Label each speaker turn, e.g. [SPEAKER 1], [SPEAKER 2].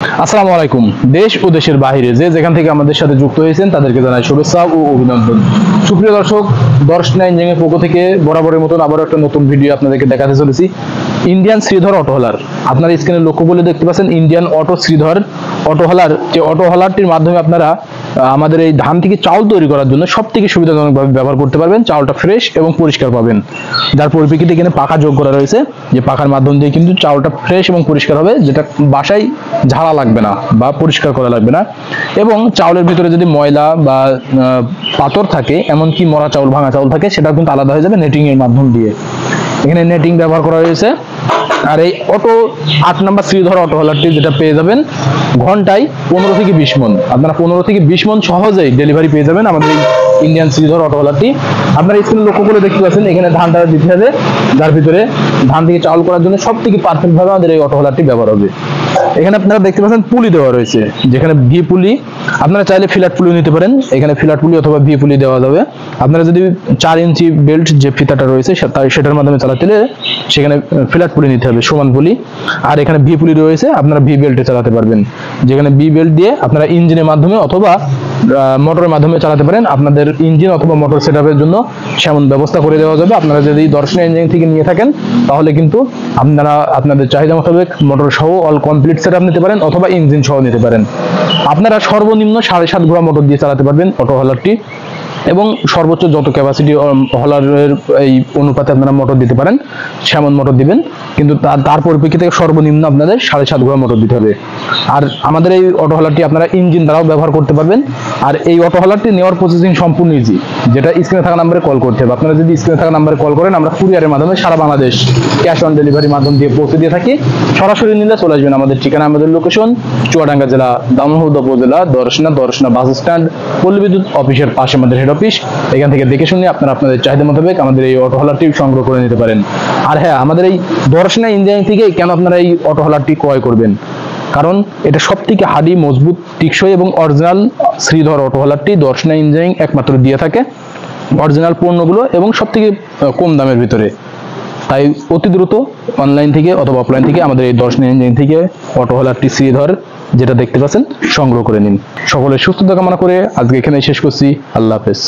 [SPEAKER 1] আসসালামু আলাইকুম। দেশ ও দেশের বাইরে যে যেখান থেকে আমাদের সাথে যুক্ত হয়েছেন তাদেরকে জানাই শুভেচ্ছা ও অভিনন্দন। সুপ্রিয় দর্শক, দর্শনা ইঞ্জিনিয়ারিং পক্ষ থেকে বরাবরের মতন আবারও একটা নতুন ভিডিও আপনাদেরকে দেখাতে চলেছি। ইন্ডিয়ান শ্রীধর অটো হলার, আপনারা স্ক্রিনে লক্ষ্য করলে দেখতে পাচ্ছেন ইন্ডিয়ান অটো শ্রীধর অটো হলার। যে অটো হলারটির মাধ্যমে আপনারা আমাদের এই ধান থেকে চাউল তৈরি করার জন্য সব থেকে সুবিধাজনকভাবে ব্যবহার করতে পারবেন। চাউলটা ফ্রেশ এবং পরিষ্কার পাবেন, যার পরিপ্রেক্ষিতে এখানে পাখা যোগ করা রয়েছে। যে পাখার মাধ্যম দিয়ে কিন্তু চাউলটা ফ্রেশ এবং পরিষ্কার হবে, যেটা বাসায় ঝাড়া লাগবে না বা পরিষ্কার করা লাগবে না। এবং চাউলের ভিতরে যদি ময়লা বা পাথর থাকে, এমনকি মরা চাউল, ভাঙা চাউল থাকে, সেটা কিন্তু আলাদা হয়ে যাবে নেটিং এর মাধ্যম দিয়ে। এখানে নেটিং ব্যবহার করা হয়েছে। আর এই অটো 8 নম্বর শ্রীধর অটো হলারটি যেটা পেয়ে যাবেন ঘন্টায় 15 থেকে 20 মণ। আপনারা 15 থেকে 20 মণ সহজেই ডেলিভারি পেয়ে যাবেন আমাদের এই ইন্ডিয়ান শ্রীধর অটো হলারটি। আপনারা স্ক্রিনে লক্ষ্য করে দেখতে পাচ্ছেন এখানে ধানটা দিতে হবে, যার ভিতরে ধান থেকে চাউল করার জন্য সব থেকে পারফেক্ট ভাবে আমাদের এই অটো হলারটি ব্যবহার হবে। এখানে আপনারা দেখতে পাচ্ছেন পুলি দেওয়া রয়েছে, যেখানে ভি পুলি। আপনারা চাইলে ফ্ল্যাট পুলি নিতে পারেন, এখানে ফ্ল্যাট পুলি অথবা ভি পুলি দেওয়া যাবে। আপনারা যদি 4 ইঞ্চি বেল্ট যে ফিতাটা রয়েছে সেটার মাধ্যমে চালাতে হলে সেখানে ফ্ল্যাট পুলি নিতে হবে, সমান পুলি। আর এখানে ভি পুলি রয়েছে, আপনারা ভি বেল্টে চালাতে পারবেন, যেখানে ভি বেল্ট দিয়ে আপনারা ইঞ্জিনের মাধ্যমে অথবা মোটরের মাধ্যমে চালাতে পারেন। আপনাদের ইঞ্জিন অথবা মোটর সেটআপের জন্য সেমন ব্যবস্থা করে দেওয়া যাবে। আপনারা যদি দর্শনা ইঞ্জিনিয়ারিং থেকে নিয়ে থাকেন তাহলে কিন্তু আপনারা আপনাদের চাহিদা মোতাবেক মোটর সহ অল কমপ্লিট সেটআপ নিতে পারেন অথবা ইঞ্জিন সহ নিতে পারেন। আপনারা সর্বনিম্ন 7.5 ঘোড়া মোটর দিয়ে চালাতে পারবেন অটো হলারটি, এবং সর্বোচ্চ যত ক্যাপাসিটি হলারের এই অনুপাতে আপনারা মোটর দিতে পারেন সেমন মোটর দিবেন, কিন্তু তার পরিপ্রেক্ষিতে সর্বনিম্ন আপনাদের 7.5 ঘোড়া মোটর দিতে হবে। আর আমাদের এই অটো হলারটি আপনারা ইঞ্জিন দ্বারাও ব্যবহার করতে পারবেন। আর এই অটো হলারটি নেওয়ার প্রসেসিং সম্পূর্ণ ইজি, যেটা স্ক্রিনে থাকা নাম্বারে কল করতে হবে। আপনারা যদি স্ক্রিনে থাকা নাম্বারে কল করেন, আমরা কুরিয়ারের মাধ্যমে সারা বাংলাদেশ ক্যাশ অন ডেলিভারি মাধ্যম দিয়ে পৌঁছে দিয়ে থাকি। সরাসরি নিলে চলে আসবেন আমাদের ঠিকানা, আমাদের লোকেশন চুয়াডাঙ্গা জেলা, দামোহদ উপজেলা, দর্শনা বাস স্ট্যান্ড, পল্লী বিদ্যুৎ অফিসের পাশে আমাদের হেড অফিস। এখান থেকে দেখে শুনে আপনারা আপনাদের চাহিদা মোতাবেক আমাদের এই অটো হলারটি সংগ্রহ করে নিতে পারেন। আর হ্যাঁ, আমাদের এই দর্শনা ইঞ্জিনিয়ারিং থেকে কেন আপনারা এই অটো হলারটি ক্রয় করবেন, কারণ এটা সব থেকে হাডি, মজবুত, টিকসই এবং অরিজিনাল শ্রীধর অটো হলারটি দর্শনা ইঞ্জিনিয়ারিং একমাত্র দিয়ে থাকে অরিজিনাল পণ্যগুলো এবং সব থেকে কম দামের ভিতরে। তাই অতি দ্রুত অনলাইন থেকে অথবা অফলাইন থেকে আমাদের এই দর্শনা ইঞ্জিনিয়ারিং থেকে অটো হলারটি শ্রীধর যেটা দেখতে পাচ্ছেন সংগ্রহ করে নিন। সকলের সুস্থতা কামনা করে আজকে এখানেই শেষ করছি। আল্লাহ হাফেজ।